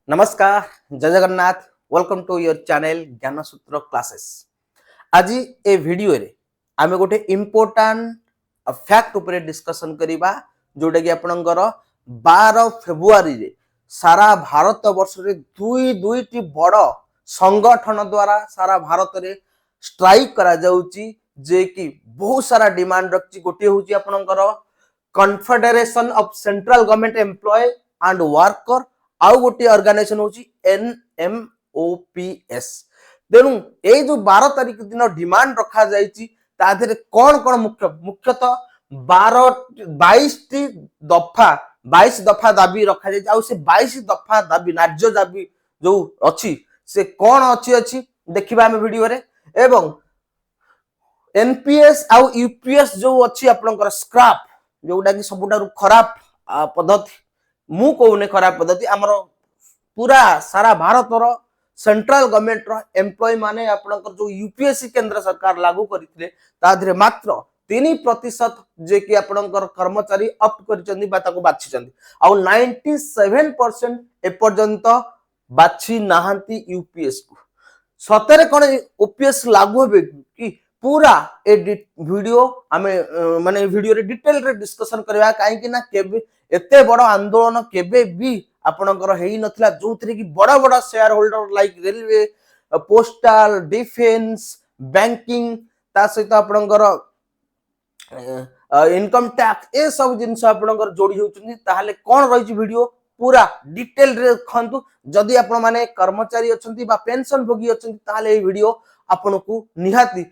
नमस्कार, जय Jagannath. Welcome to your channel Gyansutra classes. आज ए वीडियो रे आमे गोटे इम्पोर्टेंट फैक्ट ऊपर डिस्कशन करिबा जोटा कि आपनकर 12 फेब्रुआरी रे सारा भारत वर्ष रे दुईटी बड़ संगठन द्वारा सारा भारत रे स्ट्राइक करा जाउची जे कि बहुत सारा डिमांड रखची। गोटे होची आपनकर confederation of central government employ and worker, आउ गोटे ऑर्गेनाइजेशन होची NMOPS। तेणु ये जो 12 तारीख दिन डिमांड रखा जाइची ता देरे कौन कौन मुख्यतः 22 दफा दाबी रखा जाइची। आउ से 22 दफा दाबी न्याय्य दाबी जो अछि से कौन अछि देखिबा हम वीडियो रे। एवं NPS आउ UPS जो अछि आपनकर स्क्रैप जोटा कि सबुठारु खराब पद्धति, मु कहूने खराब पद्धति, आमर पूरा सारा भारत रो सेंट्रल गवर्नमेंट रो एम्प्लॉय माने आपनकर जो UPSC केंद्र सरकार लागू करिथिले ता धरे मात्र 3% जे कि आपनकर कर्मचारी ऑप्ट करिसंदी बा ताको बाछिसंदी। आ 97% ए पर्यंत बाछि नाहंती UPS को। सतरे कोन OPS लागू होबे कि पूरा ए वीडियो हमें माने वीडियो रे डिटेल रे डिस्कशन करबा, काहे कि ना केबे एते बड़ आंदोलन केबे भी आपनकर हेई नथिला जो थरे कि बड़ बड़ share holder like railway, postal, defence, banking, ता सहित आपनकर इनकम टैक्स ए सब जिंस आपनकर जोड़ी होउछनी। ताहाले कोन रहिछि वीडियो पूरा डिटेल रे खंतु। जदि आपण माने कर्मचारी अछंती बा पेंशन भोगी अछंती ताहाले ए वीडियो आपनको निहाती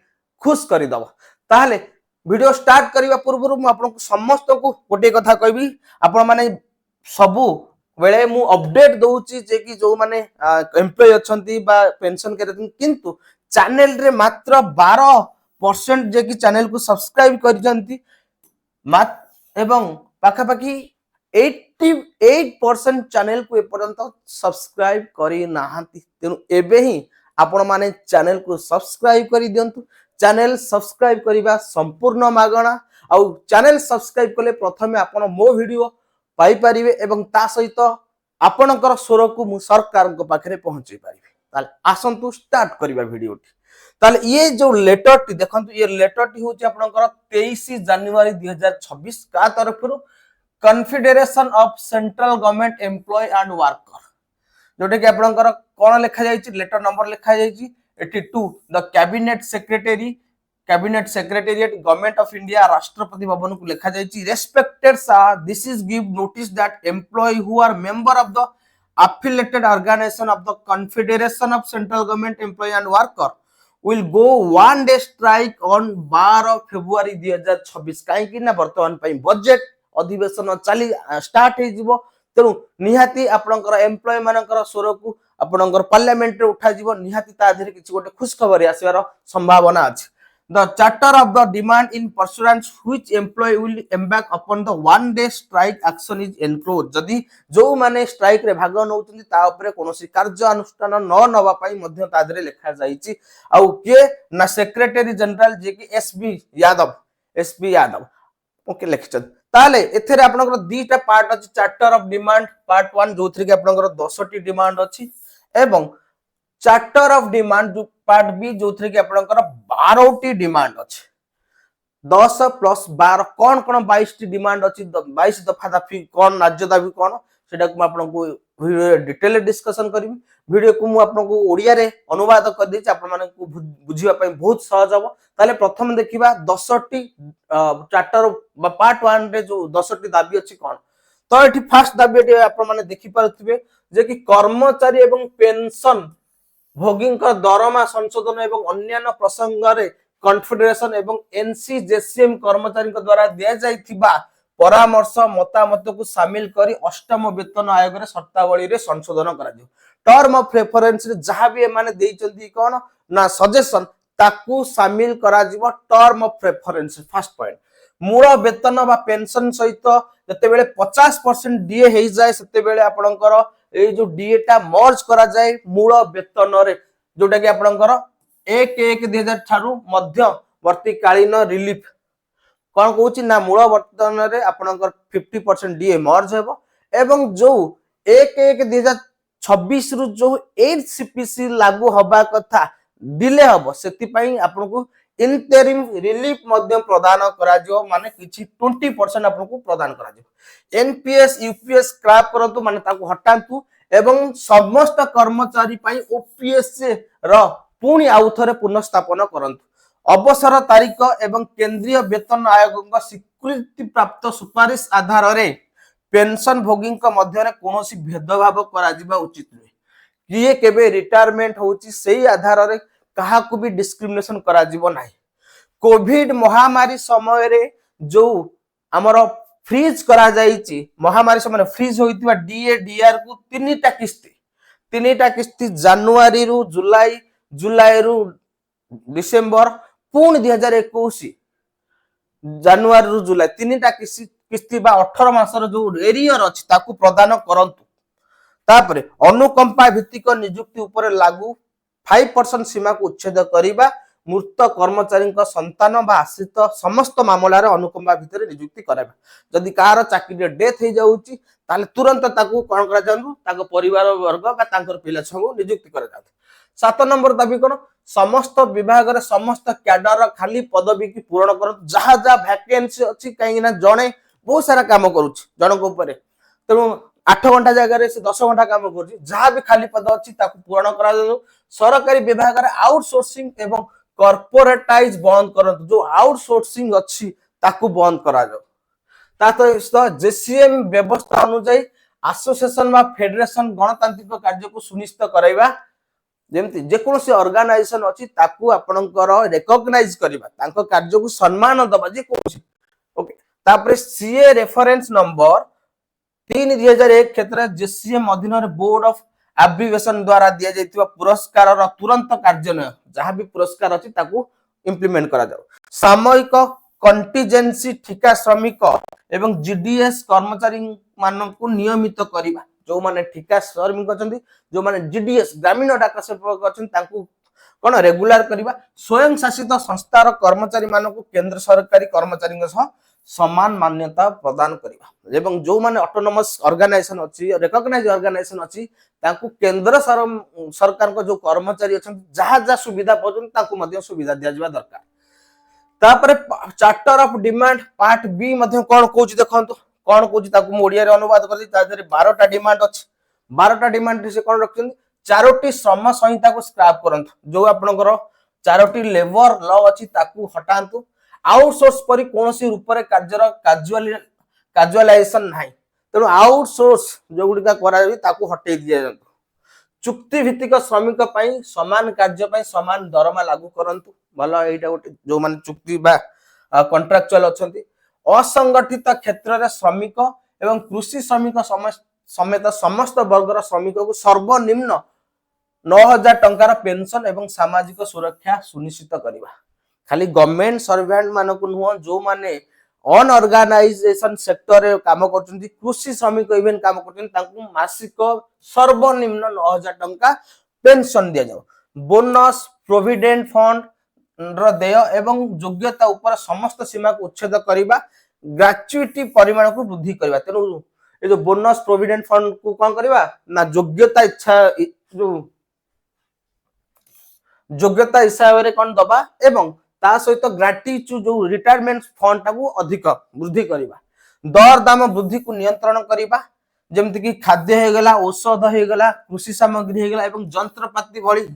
खुश करि दबो। ताहाले वीडियो स्टार्ट करिवा पूर्व मु आपनको समस्त को गोटे कथा कहबी, आपण माने सबु बेले मु अपडेट दउची जे कि जो माने एम्प्लॉय अछंती बा पेंशन करथि, किंतु चैनल रे मात्र 12% जे कि चैनल को सब्सक्राइब करिसंती एवं पाखापाखि 88% चैनल को एपर्यंत सब्सक्राइब करि नाहंती। तेनु एबे ही आपण माने चैनल को सब्सक्राइब करि दियंतु। चैनल सब्सक्राइब करिबा संपूर्ण मागणा। आ चैनल सब्सक्राइब कले प्रथमे आपण मो वीडियो पाई परिबे एवं ता सहित आपणकर स्वर को मु सरकार को पाखरे पहुंची परिबे। ताले आसंतु स्टार्ट करिबा वीडियोटी। ताले ये जो लेटर टी देखंतु, ये लेटर टी होची आपणकर 23 जनवरी 2026 का तरफरु confederation of central government employ and worker, जोटे कि आपणकर कोन लिखा जायछि, लेटर नंबर लिखा जायछि 82 the cabinet secretariat government of India, Rashtrapati Bhavan को लिखा जायछि। Respected sir, this is give notice that employ who are member of the affiliated organization of the confederation of central government employee and worker will go one day strike on 12 February 2026। काहे कि ना वर्तमान पई budget अधिवेशन चली start हे जिवो। तेनु निहाती आपनकर एम्प्लॉय मानकर स्वर को आपनकर पार्लियामेंट रे उठा जिवो। निहाती ता धरे किछि गोटे खुश खबर आसीबार संभावना अछि। The charter of the demand in pursuance which employee will embark upon the one day strike action is enclosed। जदि जो माने स्ट्राइक रे भाग नउतंती ता ऊपर कोनोसी कार्य अनुष्ठान न नवा पई मध्ये ता धरे लिखा जाईची। आउ के ना सेक्रेटरी जनरल जे कि एसबी यादव ओके लिखछन। ताले एथरे आपनकर दीटा पार्ट अछि। चार्टर ऑफ डिमांड पार्ट 1 जोथरे कि आपनकर 10 टी डिमांड अछि, एवं charter of demand part B जोथरे कि आपनकर 12 टी डिमांड अछि। 10 प्लस 12 कोन कोन 22 टी डिमांड अछि। 22 दफा दाबी कोन राज्य दाबी कोन सेटा को आपनको वीडियो डिटेल डिस्कशन करबी। वीडियो को मु आपनको ओडिया रे अनुवाद कर दै छी, आपण माने को बुझिबा पई बहुत सहज हो। ताले प्रथम देखिबा 10 टी चार्टर पार्ट 1 रे जो 10 टी दाबी अछि कोन। तो एठी फर्स्ट दाबी आपण माने देखि पारथिबे जे कि कर्मचारी एवं पेंशन भोगी दरमा संशोधन एवं अन्य प्रसंग रे कन्फेडरेशन एवं NCJCM कर्मचारी द्वारा दिया जाइथिबा परामर्श मतामत को शामिल करी अष्टम वेतन आयोग रे शर्तावली रे संशोधन करा दियो। टर्म ऑफ रेफरेंस रे जहां भी माने देइचंती कोन ना सजेशन ताकू शामिल करा जिवो। Term of reference first point मूल वेतन बा पेंशन सहित जते बेले 50% डीए हेई जाय सेते बेले आपनकर ए जो डीए टा मर्ज करा जाय मूल वेतन रे, जोटा कि आपनकर 1/1/2000 ठारू मध्यवर्ती कालीन रिलीफ कोन कहूची ना मूल वेतन रे आपनकर 50% डीए मर्ज हेबो। एवं जो 1/1/2026 26 रु जो 8 सीपीसी लागू हबा कथा डिले हबो सेति पई आपनको इंटरिम रिलीफ मध्यम प्रदान करा जो माने किछि 20% आपनको प्रदान करा जो एनपीएस यूपीएस स्क्रैप करंतु माने ताको हटांतु एवं समस्त कर्मचारी पई ओपीएस र पुणी आउथरे पुनर्स्थापन करंतु अवसर तारीख एवं केंद्रीय वेतन आयोग स्वीकृति प्राप्त सुपारिश आधार रे पेंशन भोगी मध्य कौन भेदभाव करा उचित नुहे किए केबे रिटायरमेंट होची सेही आधार रे काहाकू भी डिस्क्रिमिनेशन करा जीवो नाही कोविड महामारी समय रे जो हमर फ्रीज करा जाईची महामारी समय फ्रीज होइतिबा डीए डीआर को तीनटा किस्ती जनवरी रु जुलाई रु डिसेंबर पुणी 2021 जनवरी रु जुलाई तीनटा किस्ती बा 18 मासर जो एरियर अछि ताकू प्रदान करंतु तापरे अनुकंपा भित्तिक नियुक्ति ऊपर लागू 5% सीमा को उच्छेद करिबा मृत कर्मचारी संतान बा आश्रित समस्त मामला रे अनुकंपा भितर नियुक्ति कराबा जदि कार चाकरी डेथ हो जाउची ताले तुरंत ताकू कोन करा जांदु ताको परिवार वर्ग बा तांकर पिला छगु नियुक्ति करा जांदु 7 नंबर दाबी कोन समस्त विभाग रे समस्त कैडर खाली पदवी की पूर्ण कर जहा जहा वैकेंसी अछि काई ना जणे बहुत सारा काम करूची जनक ऊपर तेणु 8 घंटा जगह रे से 10 घंटा काम करूची जहा भी खाली पद अछि ताकू पूर्ण करा जांदु सरकारी विभाग रे आउटसोर्सिंग एवं कॉर्पोरेटाइज बंद करंतु जो आउटसोर्सिंग अछि ताकू बंद करा जाओ ता जेसीएम व्यवस्था अनुसार एसोसिएशन बा फेडरेशन गणतांत्रिक कार्य को सुनिश्चित कराइबा जेमति जे कोनोसी ऑर्गेनाइजेशन अछि ताकू आपनकर रिकॉग्नाइज करबा तांको कार्य को सम्मान दबा जे कोनोसी ओके तापरे सीए रेफरेंस नंबर 3/2001 क्षेत्र जेसीएम अधीन रे बोर्ड ऑफ एब्रिविएशन द्वारा दिया जायतिबा पुरस्कार र तुरंत कार्यान्वयन जहां भी पुरस्कार अछि ताकू इंप्लीमेंट करा जाओ सामयिक कंटीजेंसी ठिका श्रमिक एवं जीडीएस कर्मचारी मानकू नियमित करिबा जो माने ठिका श्रमिक अछंती जो माने जीडीएस ग्रामीण डाक सेवक अछंती तांकू कोन रेगुलर करिबा स्वयं शासित संस्थार कर्मचारी मानकू केंद्र सरकारी कर्मचारी सह समान मान्यता प्रदान करिबा एवं जो माने ऑटोनोमस ऑर्गेनाइजेशन अछि रिकॉग्नाइज ऑर्गेनाइजेशन अछि तांकू केंद्र सरकार को जो कर्मचारी अछंती जहा जहा सुविधा पजन तांकू मध्ये सुविधा दिया जिबा दरकार तापरे charter of demand part B मध्ये कोन कोची देखंतु कोन कोची ताकू ओडिया रे अनुवाद करली ता देरे 12टा डिमांड अछि 12टा डिमांड से कोन रखछन चारोटी श्रम संहिता को स्क्रैप करंतु जो आपनकर चारोटी लेबर लॉ अछि ताकू हटांतु आउटसोर्स परि कोनोसी रूप रे कैजुअलाइजेशन नाही तेनु आउटसोर्स जो गुडिका करा जाबी ताकू हटेइ दिया जंतु चुक्ति भित्तिक श्रमिक पई समान कार्य पई समान दरमा लागू करंतु भलो एटा गोटे जो माने चुक्ति बा कॉन्ट्रैक्चुअल अछंती असंगठित क्षेत्र रे श्रमिक एवं कृषि श्रमिक समेत समस्त वर्गर श्रमिक को सर्वनिम्न 9000 टंकार पेंशन एवं सामाजिक सुरक्षा सुनिश्चित करिबा खाली गवर्नमेंट सर्वेंट मानको नुह जो माने अनऑर्गेनाइजेशन सेक्टर रे काम करचंती कृषि श्रमिक इवेन काम करचंती तांकू मासिक सर्वनिम्न 9000 टंका पेंशन दिया जाओ बोनस प्रोविडेंट फंड र देय एवं योग्यता ऊपर समस्त सीमा को उच्छेद करिबा ग्रेच्युटी परिमाण को वृद्धि करिबा तेनु ए जो बोनस प्रोविडेंट फंड को कोन करिबा ना योग्यता इच्छा जो योग्यता हिसाब रे कोन दबा एवं ता सहित ग्रेटिट्यूड जो रिटायरमेंट फंड टाकू अधिक वृद्धि करिबा दर दाम वृद्धि को नियंत्रण करिबा जेमति कि खाद्य हे गेला औषध हे गेला कृषि सामग्री हे गेला एवं यंत्रपाती भली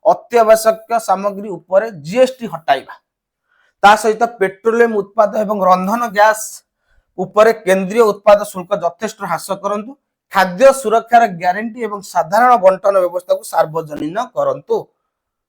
अत्यावश्यक सामग्री ऊपर जीएसटी हटाइबा ता सहित पेट्रोलियम उत्पाद एवं रंधन गैस ऊपर केंद्रीय उत्पाद शुल्क यथेष्ट ह्रास करंतु खाद्य सुरक्षार ग्यारंटी एवं साधारण बंटन व्यवस्था को सार्वजनीन करंतु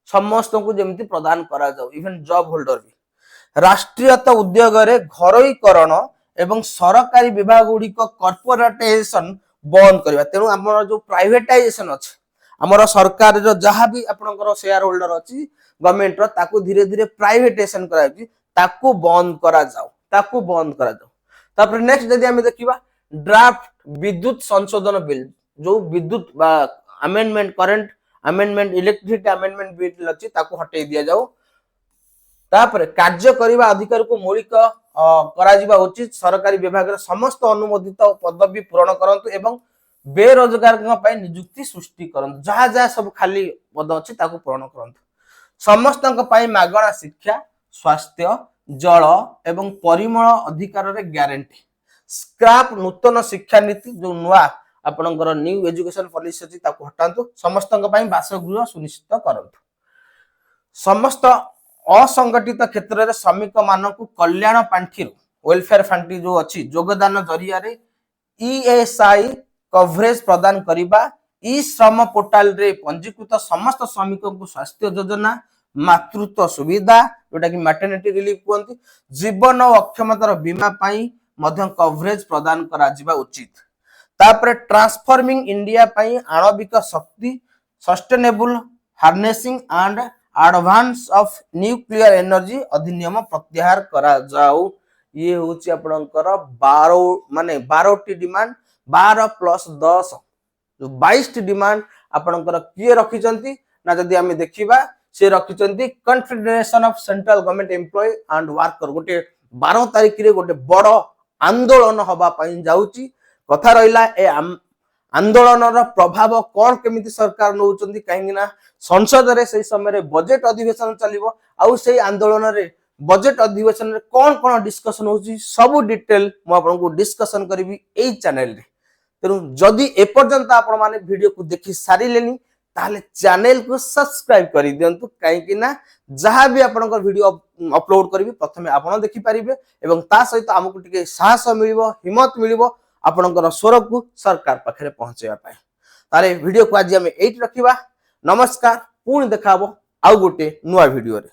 समस्त को जेमति प्रदान करा जाऊ इवन जॉब होल्डर भी राष्ट्रीयता उद्योग रे घरोईकरण एवं सरकारी विभाग गुडी को कॉर्पोरेटाइजेशन बंद करबा तेनु हमर जो प्राइवेटाइजेशन अछि हमर सरकार जो जहां भी आपनकर शेयर होल्डर अछि गवर्नमेंट रो ताकू धीरे धीरे प्राइवेटाइजेशन कराई ताकू बंद करा जाऊ तापर नेक्स्ट यदि हम देखिबा ड्राफ्ट विद्युत संशोधन बिल जो विद्युत बा amendment current amendment electricity amendment bill अछि ताकू हटेई दिया जाऊ तापर कार्य करिबा अधिकार को मौलिक करा जिबा उचित सरकारी विभाग रे समस्त अनुमोदित पदवी पूर्ण करंतु एवं बेरोजगार नियुक्ति सृष्टि करंतु जहाँ जहाँ सब खाली पद अच्छी पूरण करंतु समस्त मागणा शिक्षा स्वास्थ्य जल एवं परिमल अधिकार रे ग्यारंटी स्क्रैप नूतन शिक्षा नीति जो नुआ आपणकर न्यू एजुकेशन पॉलिसी अछि ताको हटांतु समस्त बासगृह सुनिश्चित करंतु समस्त असंगठित क्षेत्र रे श्रमिक मानकु कल्याण पांठी वेलफेयर फंड जो अच्छी योगदान जरिया रे ईएसआई कवरेज प्रदान करिबा ई श्रम पोर्टल रे पंजीकृत समस्त श्रमिक को स्वास्थ्य योजना मातृत्व सुविधा जोटा कि मैटरनिटी रिलीफ कहते जीवन और अक्षमतार बीमा पाई मध्य कवरेज प्रदान करा जिबा उचित तापर ट्रांसफॉर्मिंग इंडिया पाई आणविक शक्ति sustainable harnessing and advance of nuclear energy अधिनियम प्रत्याहार करा जाऊ ये होची आपनकर 12 माने 12 टी डिमांड 12 प्लस 10 जो 22 टी डिमांड आपनकर किए रखिचंती ना जदी हमें देखिबा से रखिचंती confederation of central government employ and worker गोटे 12 तारिख रे गोटे बड़ आंदोलन हबा पई जाउची कथा रहिला ए आंदोलन रो प्रभाव कोन केमिति सरकार नउचंती काहेकिना संसद रे सही समय रे बजट अधिवेशन चलिबो आउ सेही आंदोलन रे बजट अधिवेशन रे कोन कोन डिस्कशन होची सब डिटेल मो आपन को डिस्कशन करबी एई चैनल रे तेनु जदी ए पर्यंत आपन माने वीडियो को देखि सारी लेनी ताले चैनल को सब्सक्राइब करि दियंतु काहेकिना जहां भी आपन को वीडियो अपलोड करबी प्रथमे आपन देखि परिबे एवं ता सहित हमकु टिके साहस मिलिबो हिम्मत मिलिबो आपनकर स्वर को सरकार पाखरे पहुंचेबा पाए तारे वीडियो को आज हम एट रखिबा नमस्कार पुणी देखाबो आउ गोटे नुआ वीडियो रे।